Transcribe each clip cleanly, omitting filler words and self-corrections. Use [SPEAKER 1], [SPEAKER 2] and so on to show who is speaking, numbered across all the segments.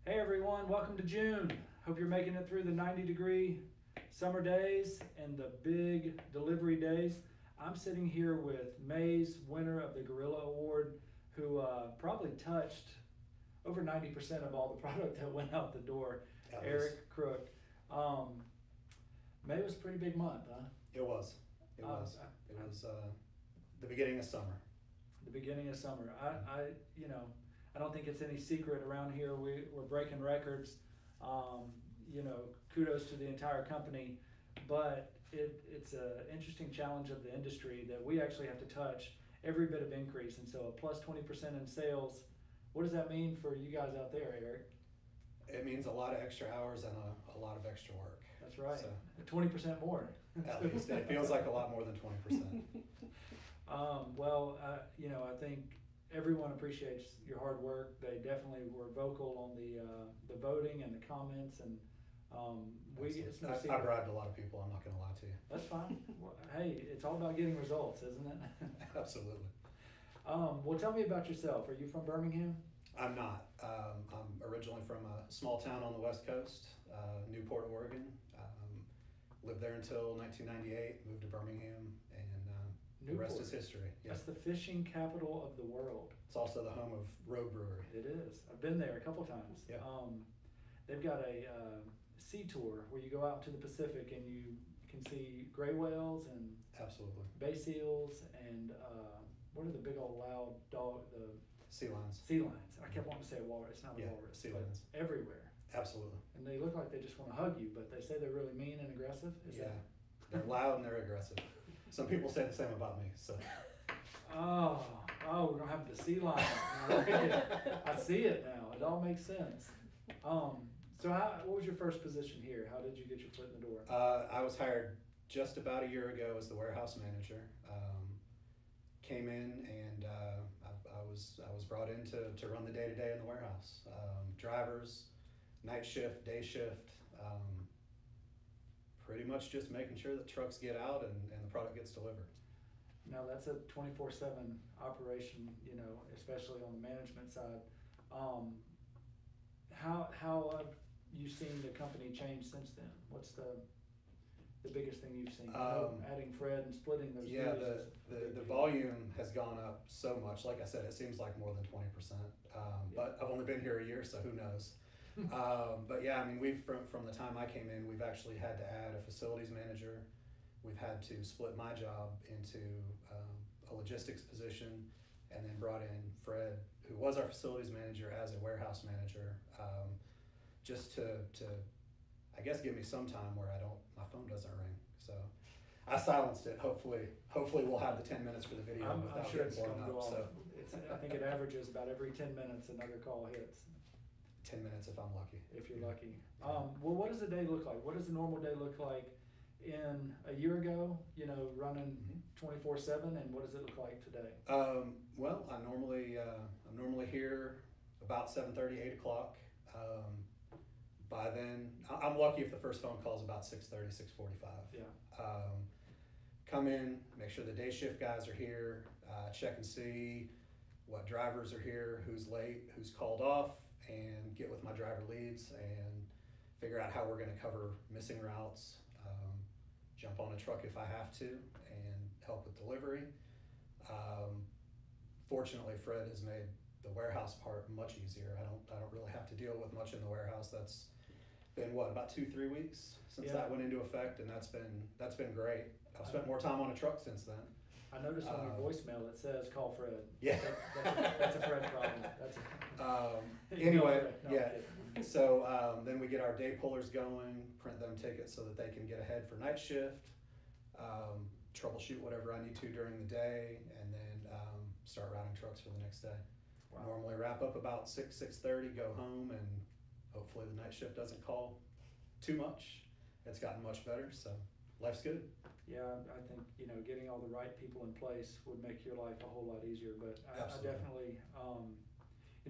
[SPEAKER 1] Hey everyone, welcome to June. Hope you're making it through the 90-degree summer days and the big delivery days. I'm sitting here with May's winner of the Gorilla Award, who probably touched over 90% of all the product that went out the door, Eric Crook. May was a pretty big month, huh?
[SPEAKER 2] It was. It was. It was the beginning of summer.
[SPEAKER 1] The beginning of summer. I don't think it's any secret around here. We're breaking records. Kudos to the entire company, but it's an interesting challenge of the industry that we actually have to touch every bit of increase. And so a plus 20% in sales, what does that mean for you guys out there, Eric?
[SPEAKER 2] It means a lot of extra hours and a lot of extra work.
[SPEAKER 1] That's right. So, 20% more.
[SPEAKER 2] At least. It feels like a lot more than 20%.
[SPEAKER 1] I think everyone appreciates your hard work. They definitely were vocal on the voting and the comments, and it's no secret.
[SPEAKER 2] I bribed a lot of people. I'm not going to lie to you.
[SPEAKER 1] That's fine. Well, hey, it's all about getting results, isn't it?
[SPEAKER 2] Absolutely.
[SPEAKER 1] Well, tell me about yourself. Are you from Birmingham?
[SPEAKER 2] I'm not. I'm originally from a small town on the West Coast, Newport, Oregon. Lived there until 1998. Moved to Birmingham, and the rest is history. Yeah.
[SPEAKER 1] That's the fishing capital of the world.
[SPEAKER 2] It's also the home of Road Brewery.
[SPEAKER 1] It is. I've been there a couple times.
[SPEAKER 2] Yeah.
[SPEAKER 1] They've got a sea tour where you go out to the Pacific and you can see gray whales and
[SPEAKER 2] absolutely
[SPEAKER 1] bay seals and what are the big old loud dog the
[SPEAKER 2] sea lions.
[SPEAKER 1] Sea lions. I kept wanting to say walrus. It's not a walrus.
[SPEAKER 2] Sea lions.
[SPEAKER 1] Everywhere.
[SPEAKER 2] Absolutely.
[SPEAKER 1] And they look like they just want to hug you, but they say they're really mean and aggressive.
[SPEAKER 2] They're loud and they're aggressive. Some people say the same about me. So.
[SPEAKER 1] Oh, we're gonna have the sea lion. I see it now. It all makes sense. So what was your first position here? How did you get your foot in the door?
[SPEAKER 2] I was hired just about a year ago as the warehouse manager. Came in and I was brought in to run the day-to-day in the warehouse. Drivers, night shift, day shift, pretty much just making sure that trucks get out and the product gets delivered.
[SPEAKER 1] Now that's a 24/7 operation, especially on the management side. How have you seen the company change since then? What's the biggest thing you've seen? Adding Fred and splitting those.
[SPEAKER 2] Yeah, the volume has gone up so much. Like I said, it seems like more than 20%. But I've only been here a year, so who knows? But yeah, I mean, we've from the time I came in, we've actually had to add a facilities manager. We've had to split my job into a logistics position, and then brought in Fred, who was our facilities manager, as a warehouse manager, just to I guess give me some time where my phone doesn't ring. So I silenced it. Hopefully we'll have the 10 minutes for the video
[SPEAKER 1] I'm
[SPEAKER 2] without
[SPEAKER 1] sure
[SPEAKER 2] getting
[SPEAKER 1] it's
[SPEAKER 2] blown
[SPEAKER 1] going to go
[SPEAKER 2] up.
[SPEAKER 1] off.
[SPEAKER 2] So
[SPEAKER 1] I think it averages about every 10 minutes another call hits.
[SPEAKER 2] 10 minutes if I'm lucky.
[SPEAKER 1] If you're lucky. Well, what does a day look like? What does a normal day look like in a year ago, running 24/7, and what does it look like today?
[SPEAKER 2] Well, I'm normally here about 7:30, 8 o'clock. By then, I'm lucky if the first phone call is about 6:30, 6:45.
[SPEAKER 1] Yeah.
[SPEAKER 2] Come in, make sure the day shift guys are here, check and see what drivers are here, who's late, who's called off, and get with my driver leads and figure out how we're going to cover missing routes. Jump on a truck if I have to and help with delivery. Fortunately, Fred has made the warehouse part much easier. I don't really have to deal with much in the warehouse. That's been about 2-3 weeks since that went into effect, and that's been great. I've spent more time on a truck since then.
[SPEAKER 1] I noticed on your voicemail it says call Fred.
[SPEAKER 2] Yeah,
[SPEAKER 1] that's a Fred problem.
[SPEAKER 2] Anyway, So then we get our day pullers going, print them tickets so that they can get ahead for night shift, troubleshoot whatever I need to during the day, and then start routing trucks for the next day. Wow. Normally wrap up about 6:30, go home, and hopefully the night shift doesn't call too much. It's gotten much better, so life's good.
[SPEAKER 1] Yeah, I think getting all the right people in place would make your life a whole lot easier. But I definitely,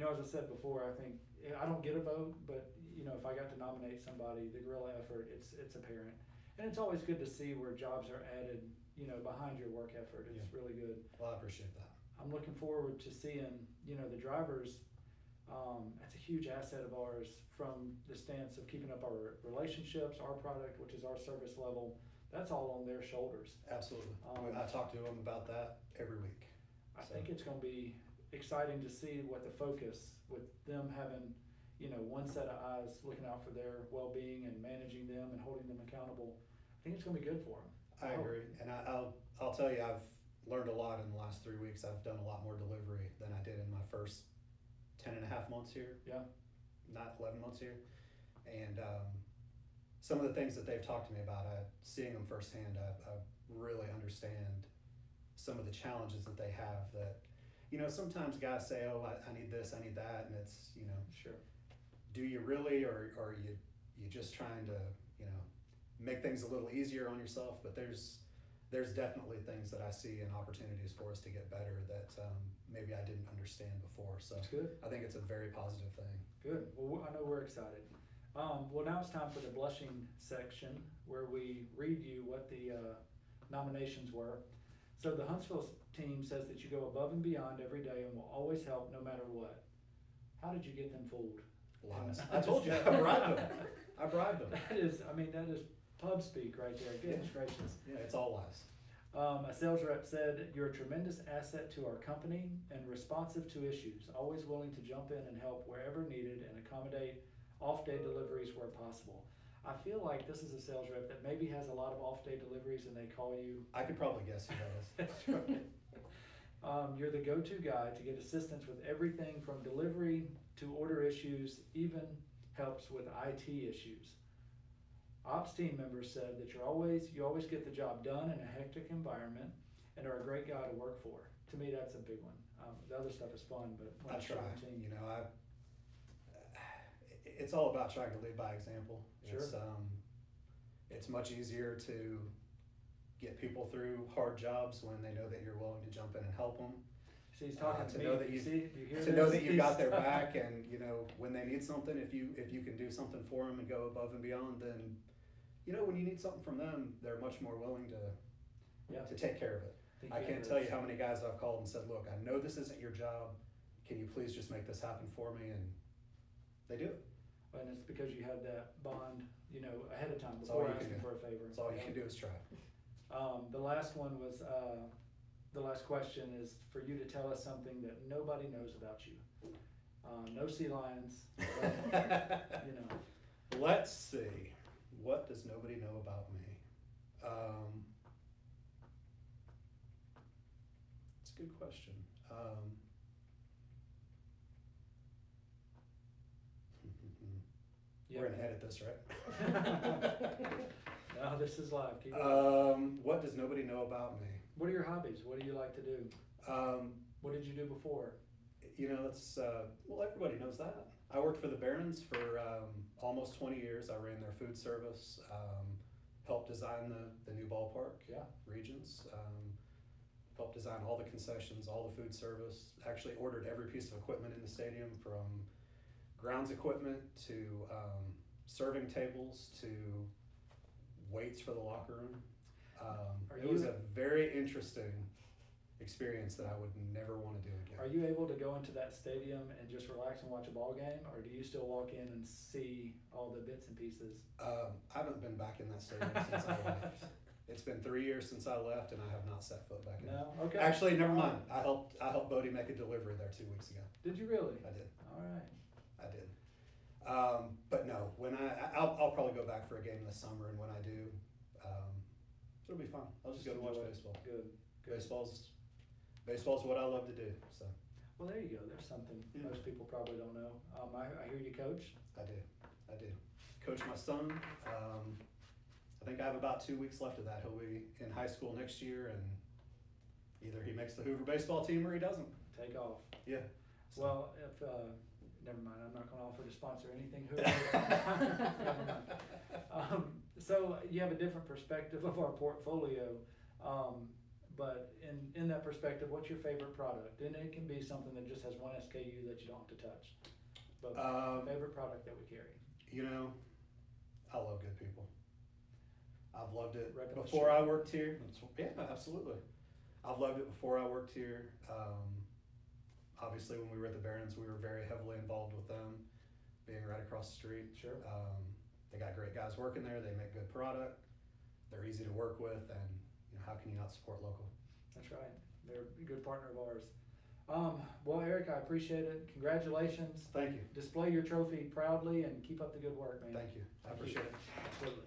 [SPEAKER 1] as I said before, I think I don't get a vote, but if I got to nominate somebody, the Gorilla effort, it's apparent, and it's always good to see where jobs are added, behind your work effort. It's really good.
[SPEAKER 2] Well, I appreciate that.
[SPEAKER 1] I'm looking forward to seeing, the drivers That's a huge asset of ours from the stance of keeping up our relationships, our product, which is our service level. That's all on their shoulders.
[SPEAKER 2] Absolutely. I talk to them about that every week.
[SPEAKER 1] I think it's going to be exciting to see what the focus with them having, one set of eyes looking out for their well-being and managing them and holding them accountable. I think it's going to be good for them.
[SPEAKER 2] I agree, and I'll tell you, I've learned a lot in the last 3 weeks. I've done a lot more delivery than I did in my first 10 and a half months here.
[SPEAKER 1] Yeah.
[SPEAKER 2] Not 11 months here. And some of the things that they've talked to me about, seeing them firsthand, I really understand some of the challenges that they have that, sometimes guys say, oh, I need this, I need that. And it's,
[SPEAKER 1] Sure.
[SPEAKER 2] Do you really, or are you just trying to, make things a little easier on yourself? But there's definitely things that I see and opportunities for us to get better that maybe I didn't understand before. So
[SPEAKER 1] that's good.
[SPEAKER 2] I think it's a very positive thing.
[SPEAKER 1] Good. Well, I know we're excited. Well, now it's time for the blushing section where we read you what the nominations were. So the Huntsville team says that you go above and beyond every day and will always help no matter what. How did you get them fooled?
[SPEAKER 2] Lies. I told you. I bribed them.
[SPEAKER 1] That is pub speak right there. Goodness gracious.
[SPEAKER 2] Yeah, it's all lies.
[SPEAKER 1] A sales rep said, you're a tremendous asset to our company and responsive to issues, always willing to jump in and help wherever needed and accommodate off-day deliveries where possible. I feel like this is a sales rep that maybe has a lot of off-day deliveries and they call you.
[SPEAKER 2] I could probably guess who that is.
[SPEAKER 1] That's right. You're the go-to guy to get assistance with everything from delivery to order issues, even helps with IT issues. Ops team members said that you always get the job done in a hectic environment and are a great guy to work for. To me, that's a big one. The other stuff is fun, but when
[SPEAKER 2] I try. It's all about trying to lead by example.
[SPEAKER 1] Sure.
[SPEAKER 2] It's much easier to get people through hard jobs when they know that you're willing to jump in and help them.
[SPEAKER 1] See, he's talking to me.
[SPEAKER 2] Know that you've got their back, and when they need something, if you can do something for them and go above and beyond, then when you need something from them, they're much more willing to take care of it. I can't tell you how many guys I've called and said, look, I know this isn't your job. Can you please just make this happen for me? And they do it.
[SPEAKER 1] And it's because you had that bond, ahead of time before asking for a favor.
[SPEAKER 2] That's all you can do is try.
[SPEAKER 1] The last one was, the last question is for you to tell us something that nobody knows about you. No sea lions,
[SPEAKER 2] Let's see. What does nobody know about me? It's a good question. We're gonna edit this, right?
[SPEAKER 1] No, this is live. Keep
[SPEAKER 2] what does nobody know about me?
[SPEAKER 1] What are your hobbies? What do you like to do? What did you do before?
[SPEAKER 2] That's everybody knows that. I worked for the Barons for almost 20 years. I ran their food service, helped design the new ballpark regions, helped design all the concessions, all the food service, actually ordered every piece of equipment in the stadium from grounds equipment to serving tables to weights for the locker room. It was a very interesting experience that I would never want to do again.
[SPEAKER 1] Are you able to go into that stadium and just relax and watch a ball game, or do you still walk in and see all the bits and pieces?
[SPEAKER 2] I haven't been back in that stadium since I left. It's been 3 years since I left, and I have not set foot back in.
[SPEAKER 1] No, okay.
[SPEAKER 2] Actually, never mind. I helped Bodie make a delivery there 2 weeks ago.
[SPEAKER 1] Did you really?
[SPEAKER 2] I did.
[SPEAKER 1] All right.
[SPEAKER 2] I did. But no, when I'll probably go back for a game this summer, and when I do, it'll be fun. I'll just go to watch baseball.
[SPEAKER 1] Good.
[SPEAKER 2] Baseball's what I love to do. So.
[SPEAKER 1] Well, there you go. There's something most people probably don't know. I hear you coach.
[SPEAKER 2] I do. Coach my son. I think I have about 2 weeks left of that. He'll be in high school next year, and either he makes the Hoover baseball team or he doesn't.
[SPEAKER 1] Take off.
[SPEAKER 2] Yeah. So.
[SPEAKER 1] Well, if never mind, I'm not going to offer to sponsor anything Hoover. Never mind. So you have a different perspective of our portfolio, but in that perspective, what's your favorite product? And it can be something that just has one SKU that you don't have to touch. But favorite product that we carry?
[SPEAKER 2] I love good people. I've loved it before I worked here. Yeah, absolutely. I've loved it before I worked here. Obviously, when we were at the Barons, we were very heavily involved with them, being right across the street.
[SPEAKER 1] Sure.
[SPEAKER 2] They got great guys working there. They make good product. They're easy to work with, and how can you not support local?
[SPEAKER 1] That's right. They're a good partner of ours. Well, Eric, I appreciate it. Congratulations.
[SPEAKER 2] Thank you.
[SPEAKER 1] Display your trophy proudly and keep up the good work, man.
[SPEAKER 2] Thank you. I appreciate it.
[SPEAKER 1] Absolutely.